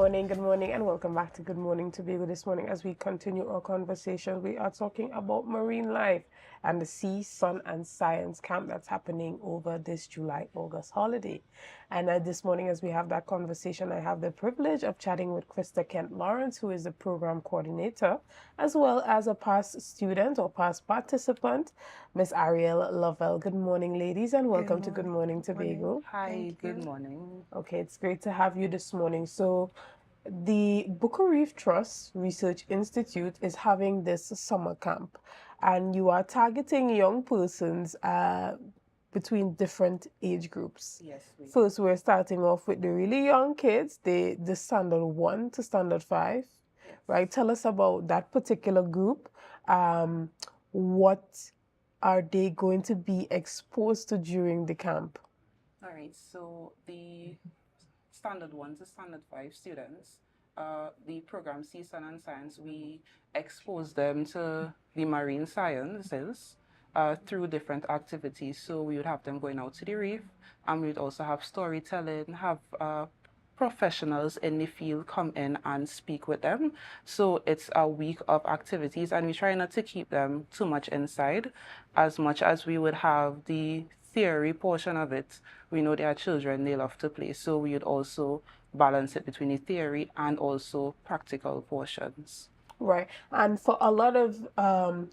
good morning, and welcome back to Good Morning Tobago. This morning, as we continue our conversation, we are talking about marine life and the Sea, Sun, and Science camp that's happening over this July-August holiday. And this morning, as we have that conversation, I have the privilege of chatting with Krista Kent Lawrence, who is the program coordinator, as well as a past student or past participant, Miss Ariel Lovell. Good morning, ladies, and welcome to Good Morning Tobago. Hi, good morning. Okay, it's great to have you this morning. So, the Booker Reef Trust Research Institute is having this summer camp, and you are targeting young persons between different age groups. Yes, First, we're starting off with the really young kids, the standard 1 to standard 5, yes. right? Tell us about that particular group. What are they going to be exposed to during the camp? All right, so the standard 1 to standard 5 students, the program Season and Science, we expose them to the marine sciences through different activities. So we would have them going out to the reef, and we would also have storytelling, have professionals in the field come in and speak with them. So it's a week of activities, and we try not to keep them too much inside. As much as we would have the theory portion of it, we know they are children, they love to play. So we would also balance it between the theory and also practical portions. Right. And for a lot of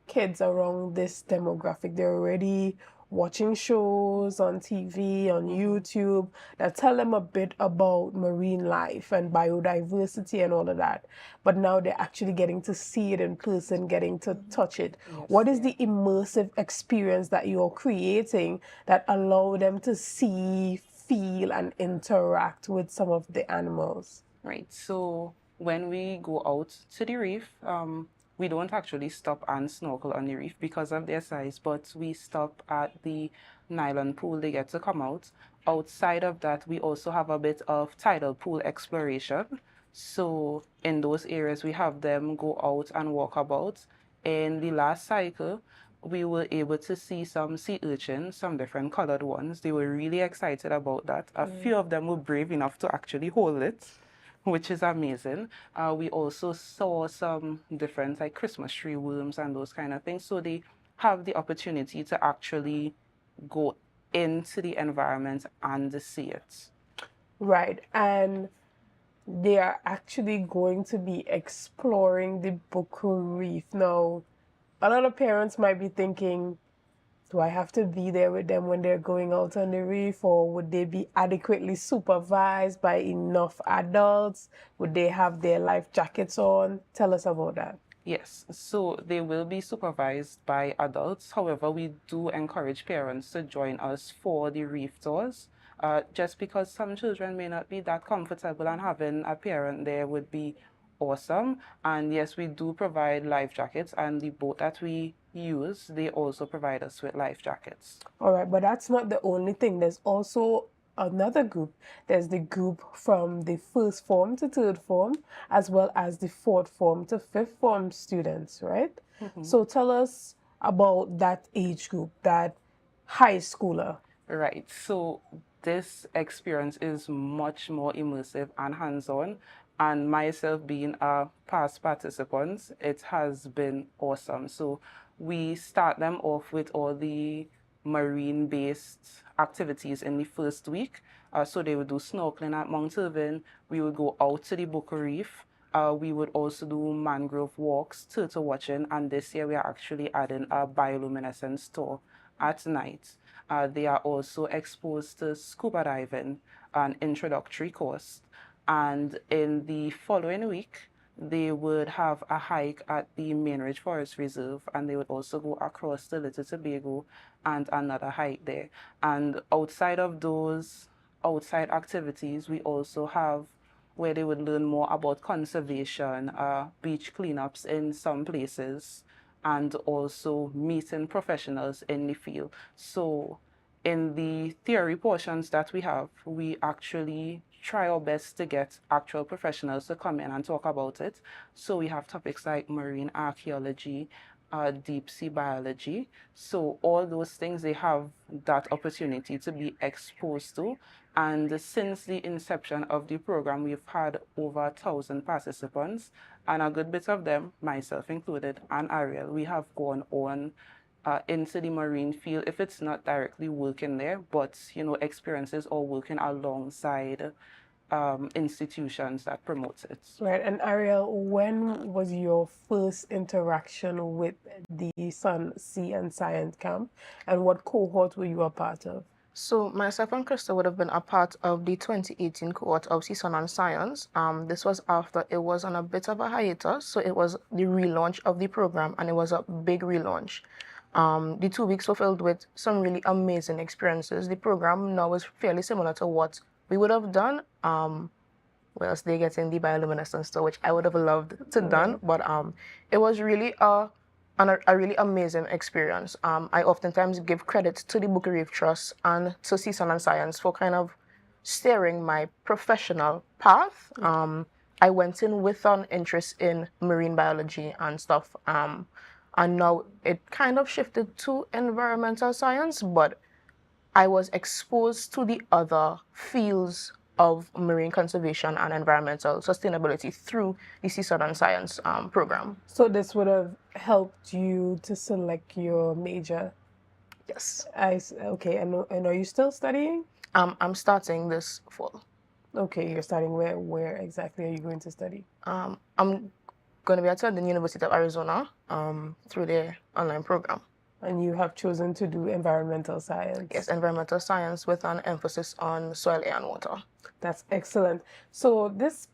kids around this demographic, they're already watching shows on TV, on YouTube, that tell them a bit about marine life and biodiversity and all of that. But now they're actually getting to see it in person, getting to touch it. Yes, What is the immersive experience that you're creating that allow them to see, feel, and interact with some of the animals? Right. So when we go out to the reef, we don't actually stop and snorkel on the reef because of their size, but we stop at the nylon pool. They get to come out. Outside of that, we also have a bit of tidal pool exploration. So in those areas, we have them go out and walk about. In the last cycle, we were able to see some sea urchins, some different colored ones. They were really excited about that. A few of them were brave enough to actually hold it, which is amazing. We also saw some different like Christmas tree worms and those kind of things. So they have the opportunity to actually go into the environment and see it. Right. And they are actually going to be exploring the Booker Reef. Now, a lot of parents might be thinking, do I have to be there with them when they're going out on the reef, or would they be adequately supervised by enough adults? Would they have their life jackets on? Tell us about that. Yes, so they will be supervised by adults. However, we do encourage parents to join us for the reef tours. Just because some children may not be that comfortable, and having a parent there would be awesome. And yes, we do provide life jackets, and the boat that we use, they also provide us with life jackets. All right, but that's not the only thing. There's also another group. There's the group from the first form to third form, as well as the fourth form to fifth form students, right? So tell us about that age group, that high schooler. Right. So this experience is much more immersive and hands-on. And myself being a past participant, it has been awesome. So we start them off with all the marine-based activities in the first week. So they would do snorkeling at Mount Irving. We would go out to the Booker Reef. We would also do mangrove walks, turtle watching, and this year we are actually adding a bioluminescence tour at night. They are also exposed to scuba diving, an introductory course. And in the following week, they would have a hike at the Main Ridge Forest Reserve, and they would also go across the Little Tobago and another hike there. And outside of those outside activities, we also have where they would learn more about conservation, beach cleanups in some places, and also meeting professionals in the field. So in the theory portions that we have, we actually try our best to get actual professionals to come in and talk about it. So we have topics like marine archaeology, deep sea biology. So all those things, they have that opportunity to be exposed to. And since the inception of the program, we've had over 1,000 participants, and a good bit of them, myself included, and Ariel, we have gone on into the marine field, if it's not directly working there, but experiences or working alongside institutions that promotes it. Right. And Ariel, when was your first interaction with the Sun, Sea and Science Camp, and what cohort were you a part of? So myself and Krista would have been a part of the 2018 cohort of Sea, Sun and Science. This was after it was on a bit of a hiatus, so it was the relaunch of the program, and it was a big relaunch. The 2 weeks were filled with some really amazing experiences. The program now is fairly similar to what we would have done. Whilst they get in the bioluminescence store, which I would have loved to done, but it was really a really amazing experience. I oftentimes give credit to the Booker Reef Trust and to Sea, Sun and Science for kind of steering my professional path. I went in with an interest in marine biology and stuff, and now it kind of shifted to environmental science, but I was exposed to the other fields of marine conservation and environmental sustainability through the Sea, Sun and Science program. So this would have helped you to select your major? Yes. Okay, and are you still studying? I'm starting this fall. Okay, you're starting where exactly are you going to study? I'm going to be attending the University of Arizona through their online program. And you have chosen to do environmental science? Yes, environmental science with an emphasis on soil, air, and water. That's excellent. So this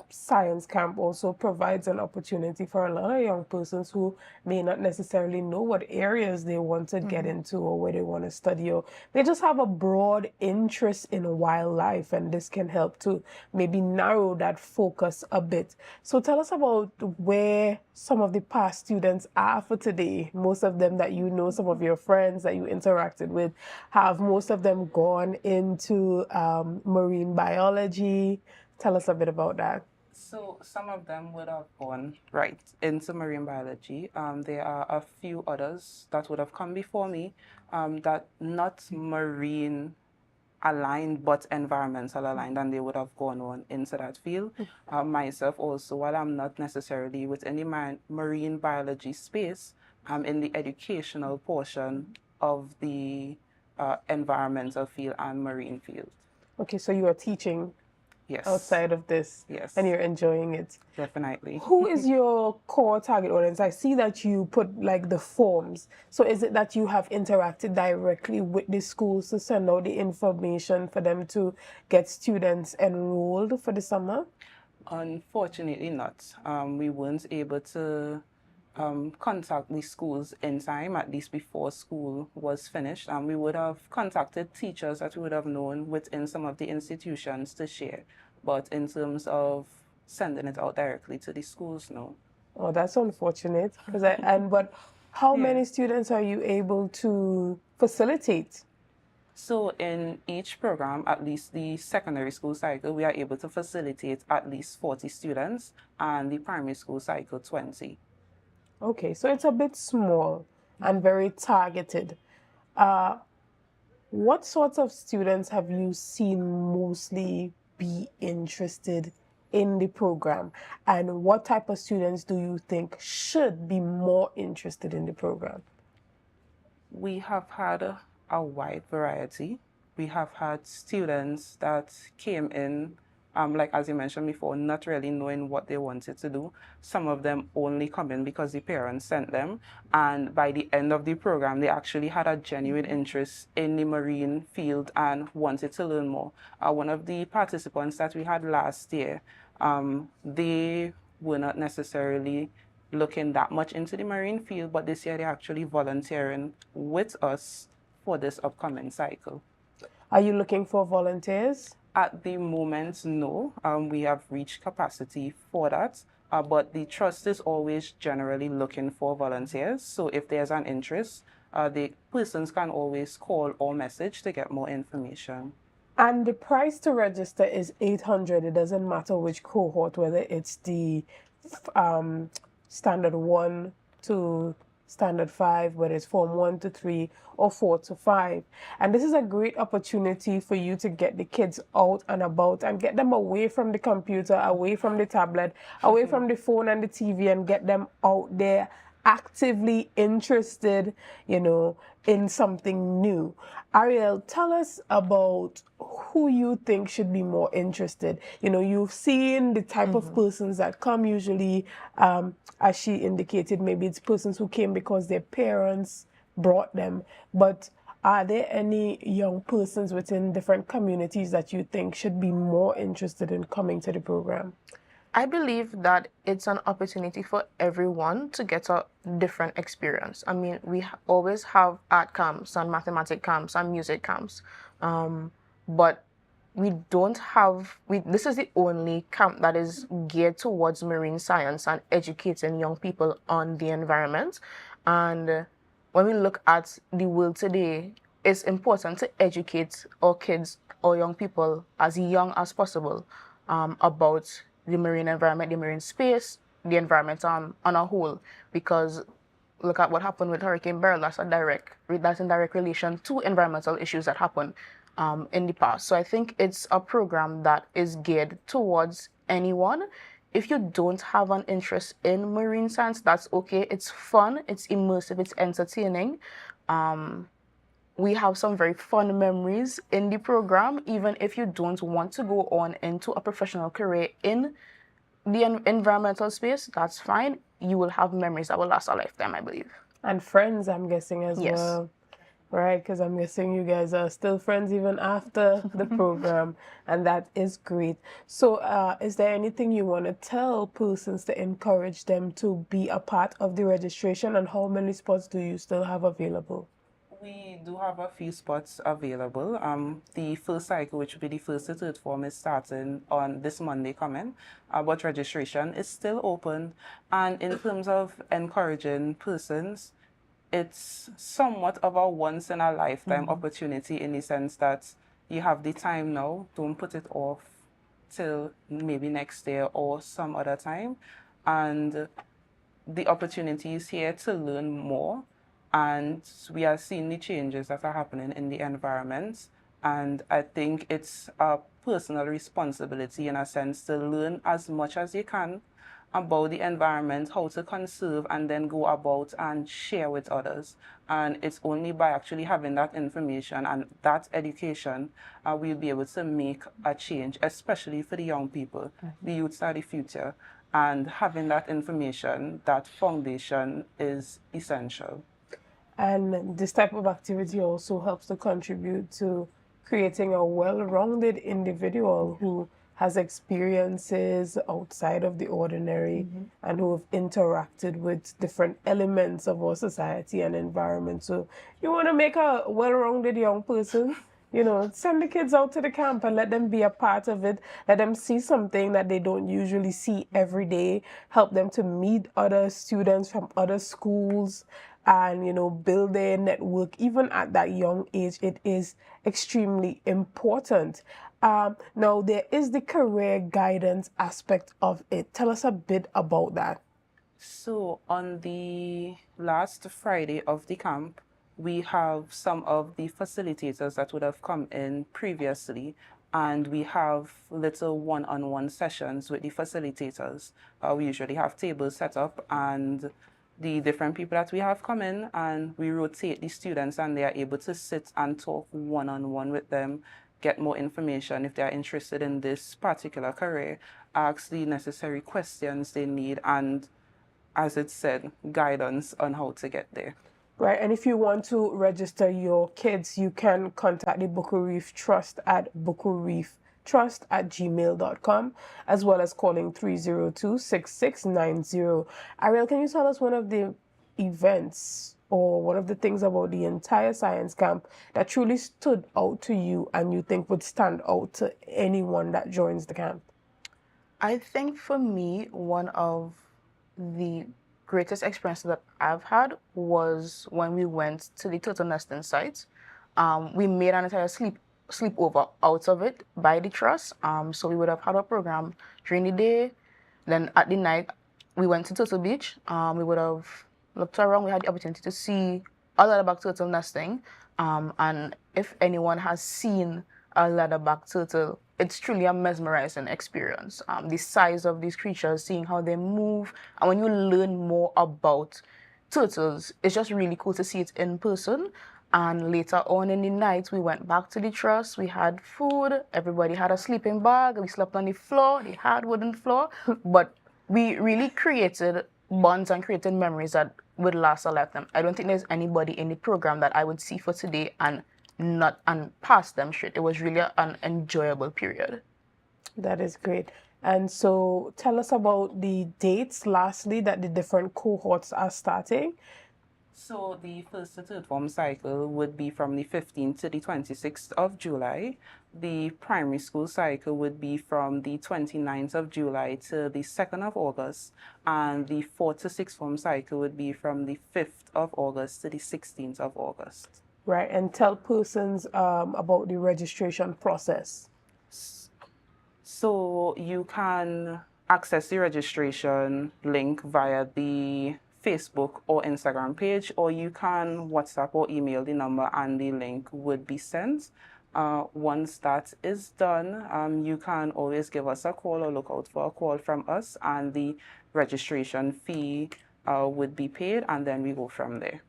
science camp also provides an opportunity for a lot of young persons who may not necessarily know what areas they want to get into or where they want to study, or they just have a broad interest in wildlife, and this can help to maybe narrow that focus a bit. So tell us about where some of the past students are for today. Most of them that you know, some of your friends that you interacted with, have most of them gone into marine biology? Tell us a bit about that. So some of them would have gone right into marine biology. There are a few others that would have come before me that not marine aligned but environmental aligned, and they would have gone on into that field. Myself also, while I'm not necessarily within the marine biology space, I'm in the educational portion of the environmental field and marine field. Okay, so you are teaching? Yes. Outside of this? Yes. And you're enjoying it? Definitely. Who is your core target audience? I see that you put like the forms. So is it that you have interacted directly with the schools to send out the information for them to get students enrolled for the summer? Unfortunately not. We weren't able to contact the schools in time, at least before school was finished. We would have contacted teachers that we would have known within some of the institutions to share. But in terms of sending it out directly to the schools, no. Oh, that's unfortunate. But how many students are you able to facilitate? So in each program, at least the secondary school cycle, we are able to facilitate at least 40 students, and the primary school cycle, 20. Okay, so it's a bit small and very targeted. What sorts of students have you seen mostly be interested in the program? And what type of students do you think should be more interested in the program? We have had a wide variety. We have had students that came in like as you mentioned before, not really knowing what they wanted to do. Some of them only come in because the parents sent them. And by the end of the program, they actually had a genuine interest in the marine field and wanted to learn more. One of the participants that we had last year, they were not necessarily looking that much into the marine field, but this year they're actually volunteering with us for this upcoming cycle. Are you looking for volunteers? At the moment, no. We have reached capacity for that, but the trust is always generally looking for volunteers. So if there's an interest, the persons can always call or message to get more information. And the price to register is $800. It doesn't matter which cohort, whether it's the standard 1 to Standard 5, whether it's Form 1 to 3 or 4 to 5. And this is a great opportunity for you to get the kids out and about and get them away from the computer, away from the tablet, away from the phone and the TV, and get them out there actively interested, in something new. Ariel, tell us about who you think should be more interested. You've seen the type of persons that come usually, as she indicated, maybe it's persons who came because their parents brought them. But are there any young persons within different communities that you think should be more interested in coming to the program? I believe that it's an opportunity for everyone to get a different experience. I mean, we always have art camps and mathematics camps and music camps, but we don't have, this is the only camp that is geared towards marine science and educating young people on the environment. And when we look at the world today, it's important to educate our kids or young people as young as possible about the marine environment, the marine space, the environment on a whole, because look at what happened with Hurricane Beryl. That's in direct relation to environmental issues that happened in the past. So I think it's a program that is geared towards anyone. If you don't have an interest in marine science, that's okay. It's fun, it's immersive, it's entertaining. We have some very fun memories in the program. Even if you don't want to go on into a professional career in the environmental space, that's fine. You will have memories that will last a lifetime, I believe. And friends, I'm guessing, as well. Right, because I'm guessing you guys are still friends even after the program, and that is great. So is there anything you want to tell persons to encourage them to be a part of the registration, and how many spots do you still have available? We do have a few spots available. The first cycle, which will be the first to third form, is starting on this Monday coming, but registration is still open. And in terms of encouraging persons, it's somewhat of a once-in-a-lifetime opportunity, in the sense that you have the time now. Don't put it off till maybe next year or some other time. And the opportunity is here to learn more. And we are seeing the changes that are happening in the environment. And I think it's a personal responsibility, in a sense, to learn as much as you can about the environment, how to conserve, and then go about and share with others. And it's only by actually having that information and that education we'll be able to make a change, especially for the young people. The youths are the future. And having that information, that foundation, is essential. And this type of activity also helps to contribute to creating a well-rounded individual who has experiences outside of the ordinary and who have interacted with different elements of our society and environment. So you want to make a well-rounded young person, send the kids out to the camp and let them be a part of it. Let them see something that they don't usually see every day. Help them to meet other students from other schools and, build their network. Even at that young age, it is extremely important. Now, there is the career guidance aspect of it. Tell us a bit about that. So on the last Friday of the camp, we have some of the facilitators that would have come in previously, and we have little one-on-one sessions with the facilitators. We usually have tables set up, and the different people that we have come in, and we rotate the students, and they are able to sit and talk one-on-one with them, get more information if they are interested in this particular career, ask the necessary questions they need, and, as it said, guidance on how to get there. Right, and if you want to register your kids, you can contact the Buckle Reef Trust at bucklereeftrust@gmail.com, as well as calling 302-6690. Ariel, can you tell us one of the events or one of the things about the entire science camp that truly stood out to you and you think would stand out to anyone that joins the camp? I think for me, one of the greatest experience that I've had was when we went to the turtle nesting site. We made an entire sleepover out of it by the trust. So we would have had a program during the day. Then at the night, we went to Turtle Beach. We would have looked around, we had the opportunity to see a leatherback turtle nesting. And if anyone has seen a leatherback turtle, it's truly a mesmerizing experience. The size of these creatures, seeing how they move, and when you learn more about turtles, it's just really cool to see it in person. And later on in the night, we went back to the trust. We had food. Everybody had a sleeping bag. We slept on the floor, the hard-wooden floor. But we really created bonds and created memories that would last a lifetime. I don't think there's anybody in the program that I would see for today and pass them straight. It was really an enjoyable period. That is great. And so tell us about the dates, lastly, that the different cohorts are starting. So the first to third form cycle would be from the 15th to the 26th of July. The primary school cycle would be from the 29th of July to the 2nd of August. And the 4th to 6th form cycle would be from the 5th of August to the 16th of August. Right, and tell persons about the registration process. So you can access the registration link via the Facebook or Instagram page, or you can WhatsApp or email the number and the link would be sent. Once that is done, you can always give us a call or look out for a call from us, and the registration fee would be paid, and then we go from there.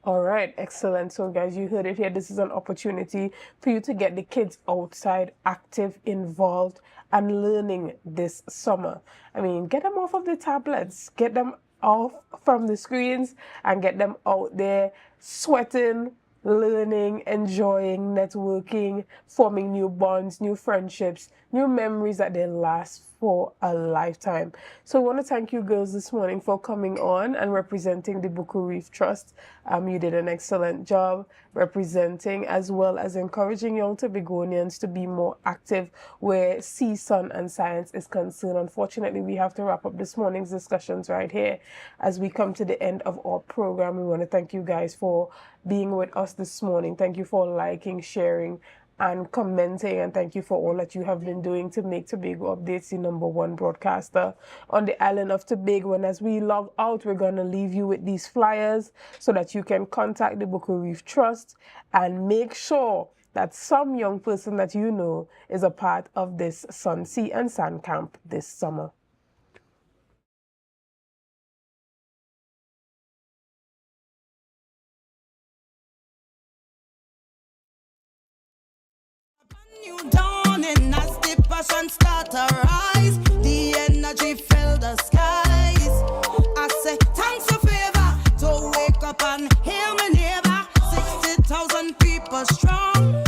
All right, excellent. So guys, you heard it here. This is an opportunity for you to get the kids outside, active, involved, and learning this summer. I mean, get them off of the tablets, get them off from the screens, and get them out there sweating, learning, enjoying, networking, forming new bonds, new friendships, new memories that they last for a lifetime. So I want to thank you girls this morning for coming on and representing the Buku Reef Trust. You did an excellent job representing as well as encouraging young Tobagonians to be more active where sea, sun and science is concerned. Unfortunately, we have to wrap up this morning's discussions right here. As we come to the end of our program, we want to thank you guys for being with us this morning. Thank you for liking, sharing, and commenting, and thank you for all that you have been doing to make Tobago Updates the #1 broadcaster on the island of Tobago. And as we log out, we're going to leave you with these flyers so that you can contact the Buku Reef Trust and make sure that some young person that you know is a part of this Sun, Sea and Sand Camp this summer. New dawning as the passion start to rise, the energy fill the skies. I say thanks for favor to wake up and hear me neighbor. 60,000 people strong.